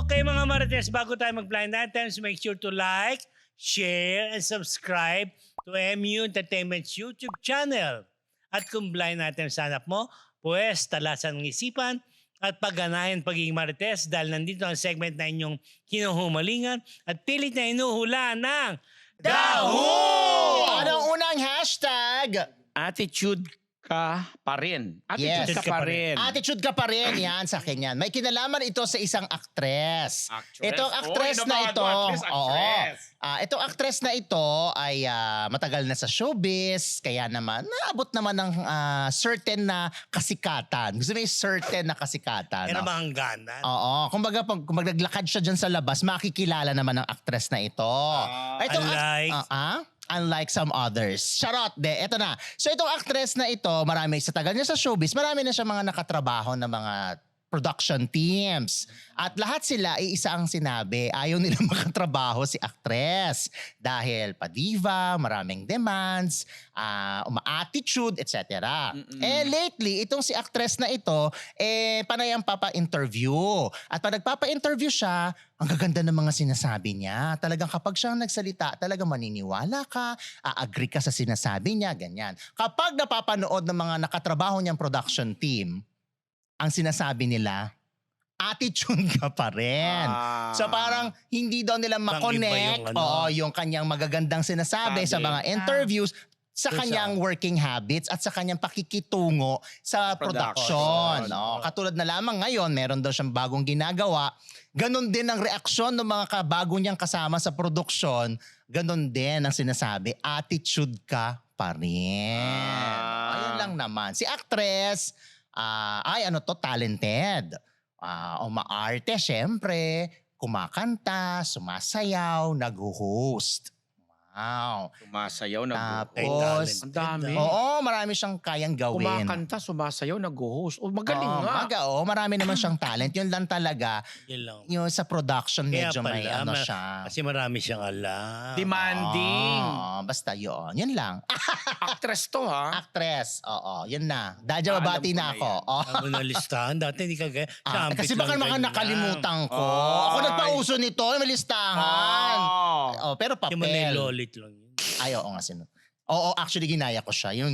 Okay mga Marites, bago tayo mag-blind items, make sure to like, share, and subscribe to MU Entertainment's YouTube channel. At kung blind items hanap mo, pues talasan ng isipan at pagganahin pagiging Marites dahil nandito ang segment na inyong kinuhumalingan at pilit na inuhula ng Daho! Anong unang hashtag? Attitude ka pa rin. Yes. Attitude ka pa rin. Attitude ka pa rin. Yan sa akin yan. May kinalaman ito sa isang actress. Itong actress na ito. Itong actress na ito ay matagal na sa showbiz. Kaya naman, naabot naman ng certain na kasikatan. Gusto mo yung certain na kasikatan. Yan ang mga hangganan. Oo. Kumbaga, kung maglakad siya dyan sa labas, makikilala naman ng actress na ito. Unlike some others. Charot, eto na. So itong actress na ito, marami sa tagal niya sa showbiz, marami na siya mga nakatrabaho na mga production teams. At lahat sila, iisa ang sinabi, ayaw nila makatrabaho si actress. Dahil pa-diva, maraming demands, uma-attitude, etc. Lately, itong si actress na ito, panay ang papa-interview. At pag nagpapa-interview siya, ang gaganda ng mga sinasabi niya. Talagang kapag siya nagsalita, talagang maniniwala ka, agree ka sa sinasabi niya, ganyan. Kapag napapanood ng mga nakatrabaho niyang production team, ang sinasabi nila, attitude ka pa rin. So parang hindi daw nila makonect yung kanyang magagandang sinasabi sa mga interviews sa kanyang working habits at sa kanyang pakikitungo sa production. No? Katulad na lamang ngayon, meron daw siyang bagong ginagawa. Ganon din ang reaksyon ng mga bago niyang kasama sa production. Ganon din ang sinasabi, attitude ka pa rin. Ayun lang naman. Si actress, talented. Umaarte, syempre, kumakanta, sumasayaw, nag-host. Wow. Sumasayaw, Tapos, ang dami. Oo, marami siyang kayang gawin. Kumakanta, sumasayaw, nag-host. Magaling nga. Marami naman siyang talent. Yun lang talaga. Yun lang. Yung sa production, medyo may siya. Kasi marami siyang alam. Demanding. Basta yun. Yun lang. Actress to ha? Actress. Oo, yun na. Dadya babati na ako. Ang na listahan. Dati hindi ka gaya. Kasi baka nakalimutan ko. Ako nagpauso nito. May listahan. Pero papel. Lolit lang yun. Ay, oo nga actually ginaya ko siya. Yun.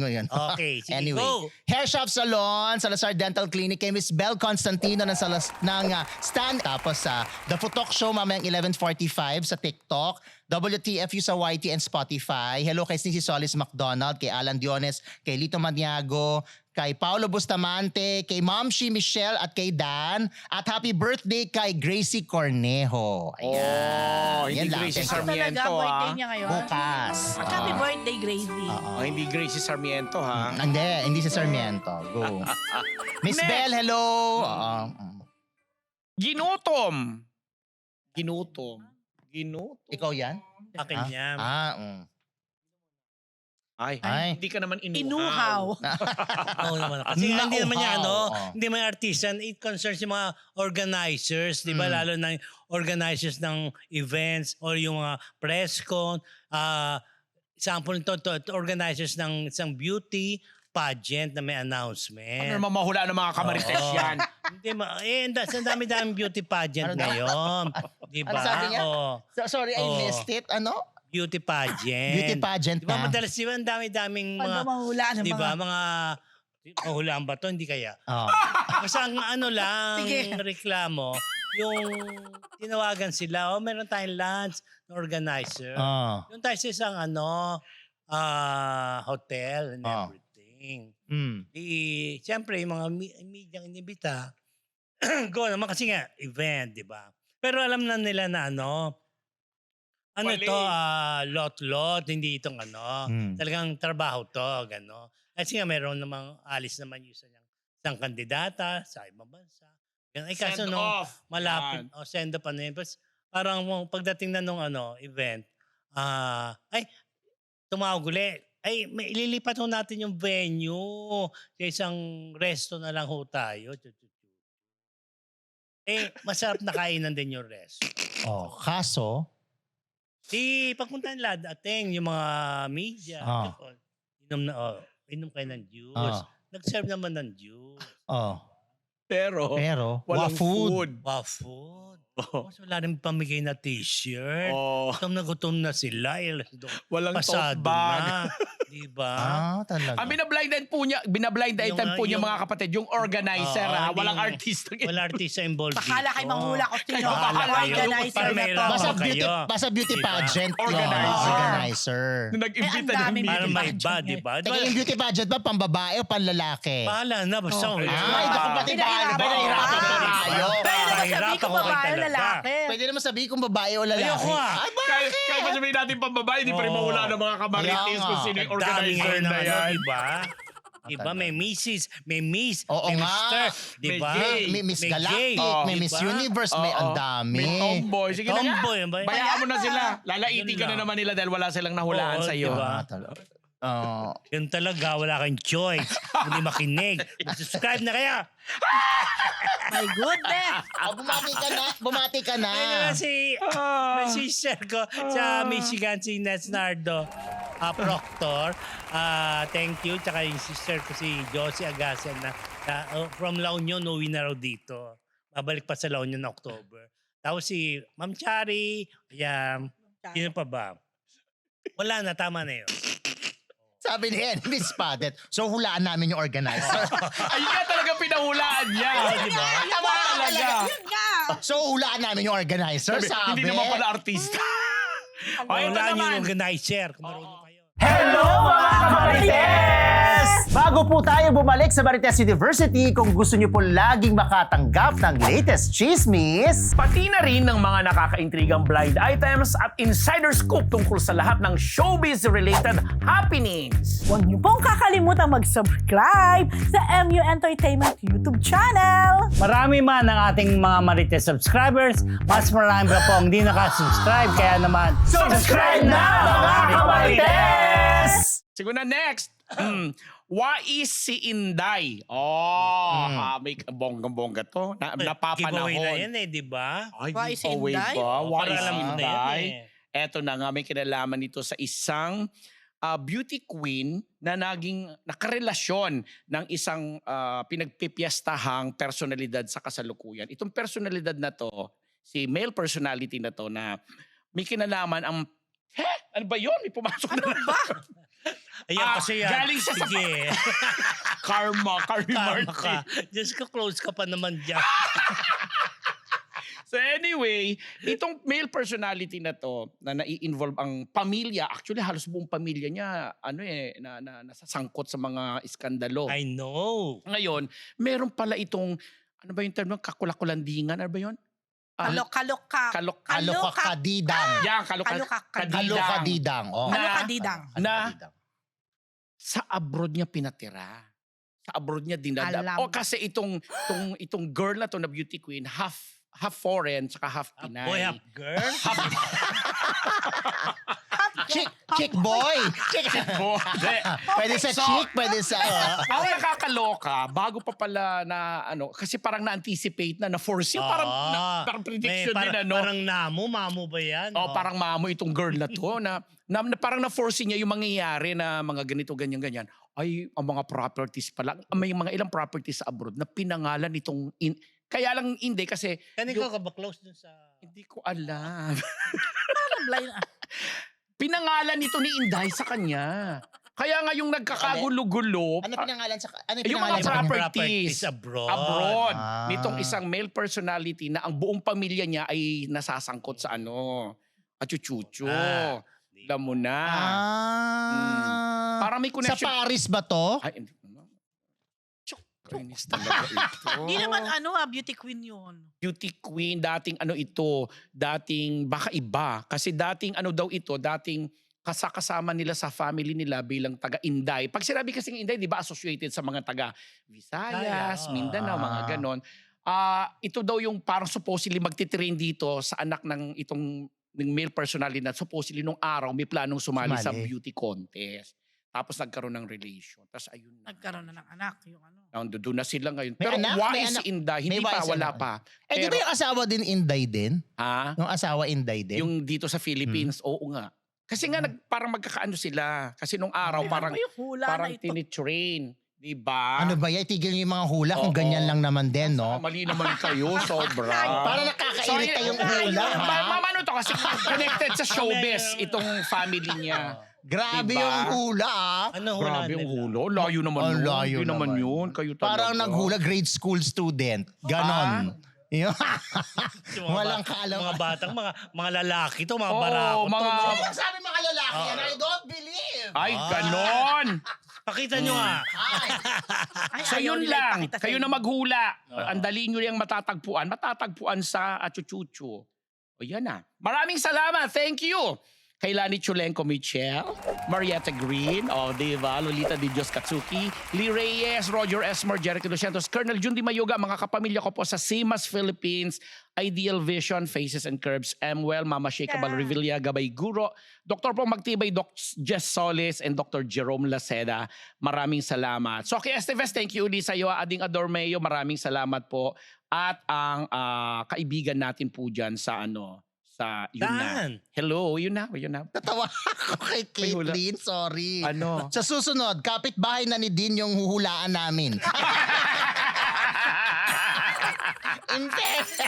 Okay, sige, anyway, go. Hair Shop Salon, Salazar Dental Clinic kay Miss Belle Constantino ng Stan. Tapos The Futok Show mamayang 11:45 sa TikTok. WTFU sa YT and Spotify. Hello kay Sneezy Solis McDonald, kay Alan Diones, kay Lito Maniago, kay Paolo Bustamante, kay Momshi Michelle at kay Dan. At happy birthday kay Gracie Cornejo. Ayan. Hindi Gracie Sarmiento talaga, birthday niya ngayon. Bukas. Happy birthday, Gracie. Hindi Gracie Sarmiento ha? Hindi si Sarmiento. Go. Miss Belle, hello. Ginutom. Ikaw yan? Akin yan. Ay, hindi ka naman Inuhaw. Oo naman. Kasi hindi naman niya hindi man artisan. It concerns yung mga organizers, di ba? Lalo na yung organizers ng events or yung mga press con. Example nito, organizers ng isang beauty pageant na may announcement. Ano naman mahula ng mga kamarites yan? Hindi ang dami-daming beauty pageant ngayon. Di ba? Ano sabi niya? Sorry, I missed it. Beauty pageant. Beauty pageant Di ba madalas diba ang dami-daming mga... Paano mahula ng Di ba mga... mga... Mahulaan ba to? Hindi kaya. Kasi ang reklamo, yung tinawagan sila, meron tayong lunch na organizer. Yung tayo sa isang hotel and everything. Siyempre, yung mga media inibita, go naman kasi nga, event, di ba? Pero alam na nila na lot-lot, hindi itong talagang trabaho to, Kasi nga meron namang alis naman yung isang kandidata sa ibang bansa. Kaso nung malapit, send off yun. Parang pagdating na nung event, tumawag ulit. Ililipat ho natin yung venue. Sa isang resto na lang ho tayo. Masarap na kainan din yung resto. Kaso? Pagpunta nila, dating yung mga media. Inom kayo ng juice. Nag-serve naman ng juice. Pero walang food. Wow, food. Oh. Mas wala rin pamigay na t-shirt. Oh. Gutom na sila. Walang tote Pasado bag. na. Diba? Talaga. Ang binablind item po niya yung- mga kapatid, yung organizer Oo, ha. hindi Walang yung- artista. Wala artista involved Bakala kayo manghula ko sino. Bahala kayo. Organizer Para na may to. rap. Basta kayo. beauty, basta beauty Diba? pageant yun. Organizer. Organizer. Nung nag-imbita Eh, ang ng daming Para meeting. may Imagine iba, yun. diba? Teka, yung beauty pageant ba, pang babae o pang lalaki? Bahala na. Basta Oh, wala. Ay, naku, pati Pinahirapan bahala. Pinahirapan ka. pa tayo. Pwede naman sabihin Nahirapan kung ko kayo babae o talaga. lalaki. Pwede naman sabihin kung babae o lalaki. Ayoko nga. Ay, bakit? Kahit pa sabihin natin pambabae, hindi pa rin Oo. mawala ng mga kamarites Kaya kung nga. sino yung Ang dami organizer ngayon na ng ano, yan. diba? Diba? May Mrs., may Miss, Oo may nga. Mr. Diba? May gay. May Miss May Galactic, gay, may Miss diba? Universe, may Oo. ang dami. May tomboy. Sige na nga. Tomboy, ba? Bayaan mo na Bayaan sila. na. Lalaitin Yun ka na lang. naman nila dahil wala silang nahulaan Oo, sa'yo. diba? Oh. Yun talaga, wala kang choice. Hindi makinig. Subscribe na kaya. My goodness. Bumati ka na. Bumati ka na. Ayun na si, may sister ko sa Michigan, si Nesnardo Proctor. Thank you. Tsaka yung sister ko si Josie Agassian na from La Union, uwi na raw dito. Babalik pa sa La Union na October. Tapos si Ma'am Chari, ayan. Sino pa ba? Wala na, tama na yun. Sabi ni Miss Padet. So hulaan namin yung organizer. Ayun nga talaga pinahulaan niya. Diba? Tama talaga. Yun nga. So hulaan namin yung organizer. Sabi. Hindi naman pala artista. Ay, ito Wala niyo naman. yung organizer. Kung marunong kayo. Hello mga Marites! Bago po tayo bumalik sa Marites University, kung gusto niyo po laging makatanggap ng latest chismis, Pati na rin ng mga nakakaintrigang blind items at insider scoop tungkol sa lahat ng showbiz-related happenings. Huwag niyo pong kakalimutan mag-subscribe sa MU Entertainment YouTube channel. Marami man ang ating mga Marites subscribers, mas marami pa po ang hindi nakasubscribe. Kaya naman, subscribe na mga Kamarites! Siguro na next. Wais si Inday. May bonggang-bongga to. giveaway na Napapanahon. yan eh, di ba? Ay, Wais si giveaway Inday? ba? Para Wais si alam mo na yan Inday. eh. Eto na nga, may kinalaman nito sa isang beauty queen na naging nakarelasyon ng isang pinagpipiestahang personalidad sa kasalukuyan. Itong personalidad na to, si male personality na to na may kinalaman ang ano ba yun? May pumasok na Ba? Ayan kasi yan. galing siya sa Sige. Carmi Tama Martin. ka. Diyos ko, close ka pa naman dyan. So anyway, itong male personality na to na nai-involve ang pamilya, actually halos buong pamilya niya nasasangkot sa mga iskandalo. I know. Ngayon, meron pala itong ano ba yung term ng kakulakulandingan? Ano ba yun? Kalokakadidang. Yan, Kalokadidang. Oh. Kalokadidang. Sa abroad niya pinatira. Sa abroad niya dinadap. Alam. O kasi itong girl na to na beauty queen, half foreign saka half Half Pinay. boy, half girl. Chick boy. Pwede sa chick, pwede sa... Ang nakakaloka, bago pa pala na kasi parang na-anticipate na force yung parang prediction din Parang mamu ba yan? parang mamo itong girl na to na parang na-force niya yung mangyayari na mga ganito, ganyan. Ay, ang mga properties pala, may mga ilang properties sa abroad na pinangalan itong, kaya lang hindi kasi, Kanino ka ba close dun sa... hindi ko alam. Blind. Pinangalan nito ni Inday sa kanya. Kaya nga yung nagkakagulo-gulo, Ano pinangalan sa... Ano yung pinangalan mga sa kanya? properties abroad. nitong isang male personality na ang buong pamilya niya ay nasasangkot sa chuchucho. Alam mo na. Parang may Sa connection. Paris ba to? Ay, hindi. Kainis talaga ito. Hindi naman beauty queen yun. Beauty queen, dating dating baka iba. Kasi dating dating kasama nila sa family nila bilang taga-Inday. Pag sinabi kasing Inday, di ba associated sa mga taga-Visayas, Mindanao, mga ganon. Ito daw yung parang supposedly magtitrain dito sa anak ng male personality na supposedly nung araw may planong sumali sa beauty contest. Tapos nagkaroon ng relation. Tapos ayun na. Nagkaroon na ng anak. Yung Doon na sila ngayon. May Pero anak? why May is anak? si Inday? Hindi May pa, why is wala anak? pa. Di ba yung asawa din Inday din? Ha? Yung asawa Inday din? Yung dito sa Philippines, oo nga. Kasi nga parang magkakaano sila. Kasi nung araw parang yung hula na ito. tinitrain. Diba? Ano ba yan? Tigil niyo yung mga hula kung ganyan lang naman din, no? Mali naman kayo, sobra. Para nakakairita yung hula, ha? Mama, ano to kasi connected sa showbiz itong family niya. Grabe Diba? yung hula, ah. Ano hula Grabe yung nila? hulo. Layo naman Ang yun. layo Hindi naman naman. yun. Kayo talaga. Parang naghula, grade school student. Ganon. Yun. Yung mga Walang ba- kaalam. Mga batang, mga lalaki to, mga Oo, barako to. mga- Ano sabi mga lalaki yan? I don't believe. Ay, ganon. Pakita nyo nga. Ay. Ay, So ayaw yun nila lang. ipakita sa Kayo inyo. na maghula. Ang dali nyo yung matatagpuan. Matatagpuan sa Achuchuchu. O yan na. Maraming salamat. Thank you. Kay Lani Chulenko Michel, Marietta Green, diba? Lolita Di Dios Katsuki, Lee Reyes, Roger Esmer, Jericho Dos Santos, Colonel Jundi Mayoga, mga kapamilya ko po sa Simas Philippines, Ideal Vision, Faces and Curves, Emwell, Mama Shea Cabal Revilla, Gabay Guro, Dr. Pong Magtibay, Doc Jess Solis, and Dr. Jerome Laceda. Maraming salamat. So kay Esteves, thank you ulit sa iyo, Ading Adormeo, maraming salamat po. At ang kaibigan natin po dyan sa yun Saan? na. Hello, yun na. Natawa ako kay May hula. Caitlyn. Sorry. Ano? Sa susunod, kapitbahay na ni Dean yung huhulaan namin. Intense.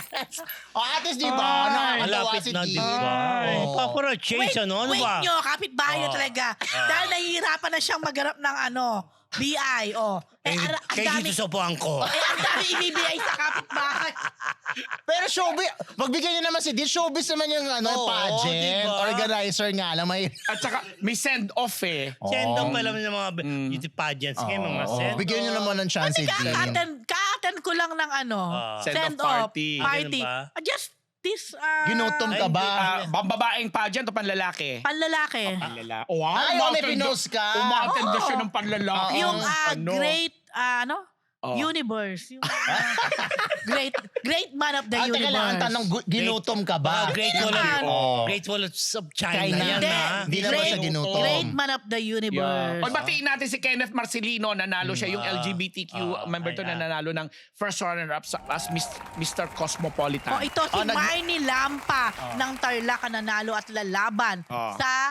At least, di ba? Nakakatawa Malapit si na, Dean. di ba? Oo. Papara chase, ano wait ba? nyo, kapitbahay na Oh. talaga. Dahil nahihirapan na siyang maghanap ng BI. Ang Kay dami, dito sa puwang ko. ang dami ibibigay sa kapitbahay. Pero showbiz, magbigay niyo naman si Dean. Showbiz naman yung Oo, pageant. diba? Organizer nga lang. May... At saka may send-off eh. Send off pa lang ng mga beauty pageants. Kaya mga Oo, send bigyan niyo naman ng chance si Dean. Ka-attend ko lang ng Send-off send-off party. party. Ah, ganun ba? Just this, Ginutom Ay, ka ba? Pambabaeng pageant o panlalaki? panlalaki. Panlalaki. Wow, Ay, may pinost ka. Umattend na Oo. siya ng panlalaki. Yung Ano? great, Oh. universe. Yung, great man of the Teka universe. lang, ang tanong, ginutom ka ba? Great Wall Yan. of, Great Wall of China. China. Yan, Hindi. ha? Hindi naman siya ginutom. Great man of the universe. Oy, batiin natin si Kenneth Marcelino, nanalo siya yung LGBTQ member to na nanalo ng first runner-up as Mr. Cosmopolitan. Ito si Marnie Lampa ng Tarlac ang nanalo at lalaban sa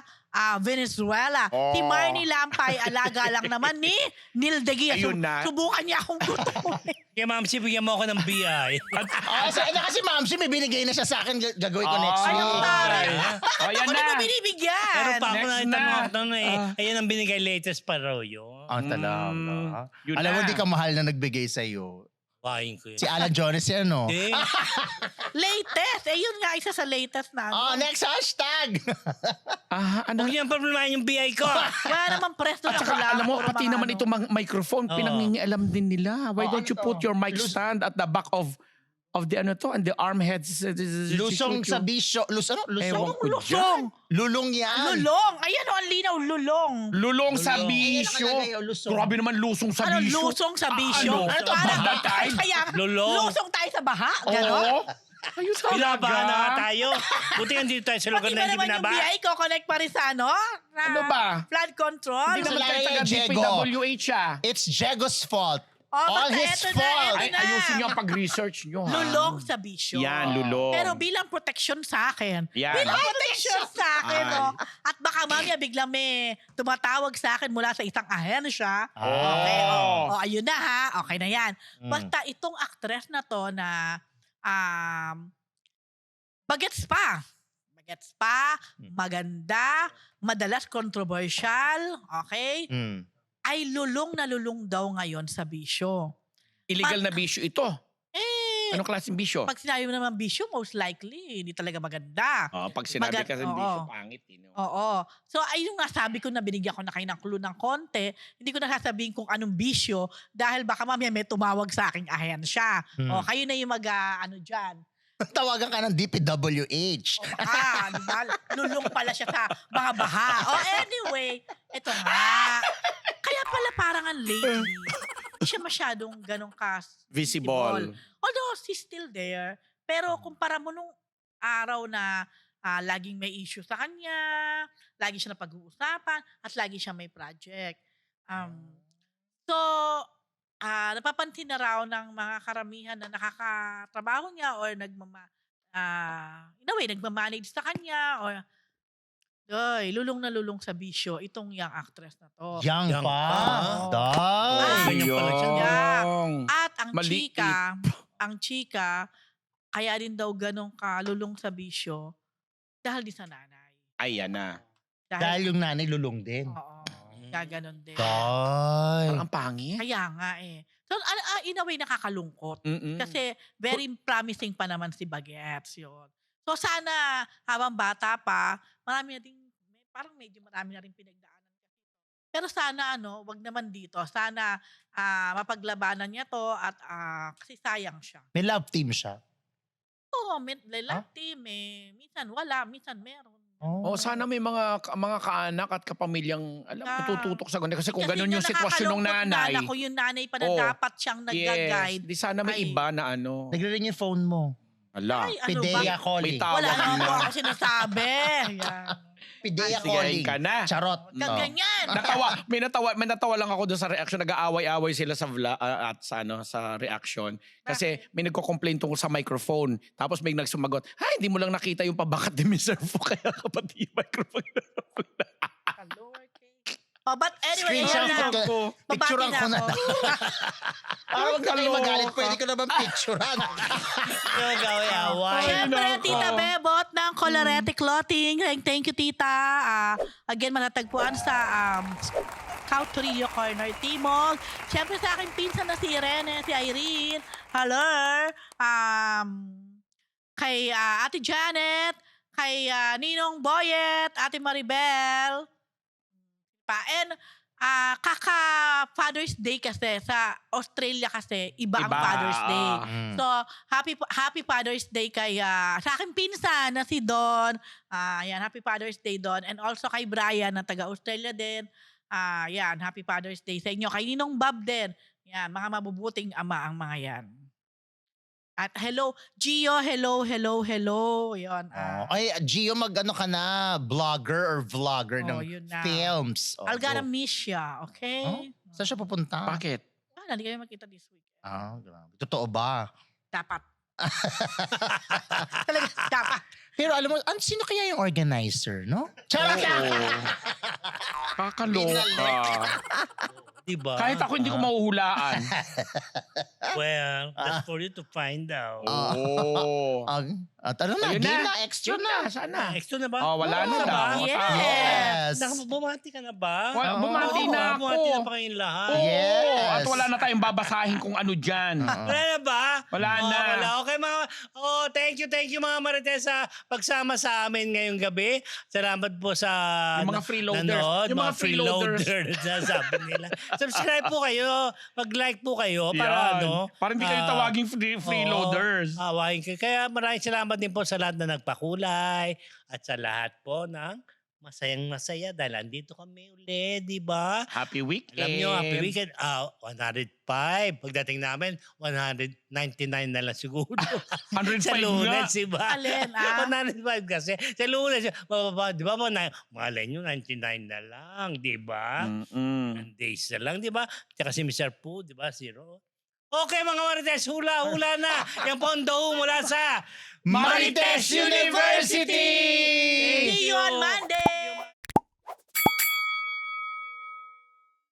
Venezuela. Oh. Si Marnie Lampa ay alaga lang naman ni Neil De Guia. Ayun na. Subukan niya akong gutumin. Kaya ma'am, bigyan mo ako ng BI. Kasi ma'am, may binigay na siya sa akin. Gagawin ko next Ay, week. ang taray. Oh, Bakit yan ako na. na mo binibigyan? Pero pa ako Next nakita na. mo ako ayan ang binigay latest pa raw yun. Ang talaga. Yun Alam mo, na. di ka mahal na nagbigay sa'yo. Bahin ko yun. Si Alan Jones yan, no? Hindi. Latest. Yun nga, isa sa latest na. Oh, next hashtag! Ano? Huwag niyan problemahin yung BI ko. Wala naman presto na At saka alam mo, pati naman itong microphone, Oo. pinangingialam din nila. Why don't you put your mic stand at the back of the and the arm heads? Lusong sa bisyo. Lusong? Ewan ko dyan. Lulong. Lulong yan. Lulong. Ayan o, ang linaw. Lulong. Lulong sa Lulong. bisyo. Ayan, nakalagay, lusong. Grabe naman lusong sa bisyo. Lusong sa bisyo. Ano? Ano to, Parang, baha tayo? kaya, Lulong. lusong tayo sa baha. Ganon. Oo. Ayun talaga. Binabahan na nga tayo. Buti nga dito tayo sa lugar Pati na ba hindi naman yung binaba. BI ko, connect pa rin sa ano? Ano ba? Flood control. Hindi naman Sa kayo lalagay, taga Diego. DPWH ah. It's Jego's fault. Oh, All basta his eto na, fault. eto Ay, na. ayusin nyo ang pag-research nyo ha. Lulong sa bisyo. Yan, lulong. Pero bilang protection sa akin. Yan. Bilang protection sa akin, Ay. no? At baka mamaya biglang may tumatawag sa akin mula sa isang ahensya. Okay, ayun na ha. Okay na yan. Basta itong actress na to na bagets pa. Bagets pa, maganda, madalas controversial, okay? Ay lulong na lulong daw ngayon sa bisyo. Illegal na bisyo ito. Anong klaseng bisyo? Pag sinabi mo naman bisyo, most likely, hindi talaga maganda. Pag sinabi kasi oo. bisyo, pangit. Oo. So, ayun nga sabi ko na binigyan ko na kayo ng clue ng konti. Hindi ko na sasabihin kung anong bisyo dahil baka mamaya may tumawag sa aking ahensya. O, kayo na yung dyan. Tawagan ka ng DPWH. Diba? Lulong pala siya sa mga baha. Anyway, ito nga. Kaya pala parang ang lady. Hindi siya masyadong ganun Visible. Although she's still there. Pero kumpara mo nung araw na laging may issue sa kanya, lagi siya napag-uusapan, at lagi siya may project. So, napapansin na raw ng mga karamihan na nakakatrabaho niya or nagmamanage sa kanya or Ay, lulong na lulong sa bisyo itong young actress na to. Yang Yang pa. pa. Day. Ganyan pala siya. Ayong. At ang Maliit. chika, kaya din daw ganong kalulong sa bisyo dahil di sa nanay. Ayan na. Dahil yung nanay lulong din. Oo, gaganon din. Day. Parang ang pangit. Kaya nga eh. So, in a way, nakakalungkot. Mm-mm. Kasi very promising pa naman si Bagets yun. So sana habang bata pa, parang medyo marami na rin pinagdaanan. Pero sana wag naman dito. Sana mapaglabanan niya to at kasi sayang siya. May love team siya. Oo, may love team eh. Minsan wala, minsan meron. Oh, sana may mga kaanak at kapamilyang tututok sa ganun. Kasi kung Kasi ganun yung sitwasyon ng nanay. Kung yung nanay pa na Oh, dapat siyang nag-guide. Di sana may Ay. iba na ano. Nagre-ring yung phone mo. Ala. Ay, Pidea ba? calling. May tawag Wala na na. ako sinasabi. Yan. Pidea Sigayin calling. ka na. Charot. Kag ganyan. May natawa lang ako doon sa reaction. Nag-aaway-away sila sa at sa reaction. Kasi may nagko-complain tungkol sa microphone. Tapos may nagsumagot, hindi mo lang nakita yung pabakat ni Mr. Fu kaya kapati yung microphone. Oh, but anyway, Screenshot ayan na. ko. Picturean ko na. Para wag na kayo magalit, pwede ko naman picturean. Yung gawin-away. Siyempre, Ay, nako. Tita Bebot ng Colorete Clothing. Thank you, Tita. Again, matatagpuan sa Cautorillo Corner, Timog. Siyempre sa aking pinsan na si Irene, si Irene. Hello. Kay Ate Janet, kay Ninong Boyet, Ate Maribel. And kaka Father's Day kasi sa Australia kasi iba ang Father's Day. So, happy Father's Day kay sa aking pinsan na si Don. Ayan, happy Father's Day Don. And also kay Brian na taga Australia din. Yan, happy Father's Day sa inyo. Kay Ninong Bob din. Yan, mga mabubuting ama ang mga yan. At hello, Gio, hello. Yan. Ay, Gio, mag-ano ka na, blogger or vlogger ng yun na. films. I'll gotta miss ya, okay? Oh, saan siya pupunta? Bakit? Hindi kami makita this week. Grabe. Totoo ba? Dapat. Talaga, dapat. Pero alam mo, sino kaya yung organizer, no? Charot! Kakaloka. Diba? Kahit ako hindi ko mahuhulaan. Well, that's for you to find out. Oo. At ano na, Ayun game na. na, extra Yun na. na, sana. Extra na ba? Oh, wala na daw. Yes. Bumati ka na ba? Bumati Oo, na ako. Bumati na pa kayong lahat. Oo. Yes. At wala na tayong babasahin kung ano dyan. Wala na ba? Wala na. Wala. Okay mga, thank you mga Marites sa pagsama sa amin ngayong gabi. Salamat po sa Yung mga freeloaders. nanood, Yung mga freeloaders. sabi nila. Subscribe po kayo, mag-like po kayo para Yan. Para hindi kayo tawaging freeloaders. Awagin kayo. Kaya maraming salamat din po sa lahat na nagpakulay at sa lahat po ng masayang-masaya dahil andito kami ulit, di ba? Happy weekend. Alam nyo, happy weekend. 105. Pagdating namin, 199 na lang siguro. 105 sa Lunes, nga. di ba? Alin, 105 kasi. Sa Lunes, di ba? Malay nyo, 99 na lang, di ba? Mm-mm. Days na lang, di ba? Tsaka si Mr. Poo, di ba? Zero. Okay, mga Marites, hula na. Yan po ang daw mula sa Marites University! See you on Monday!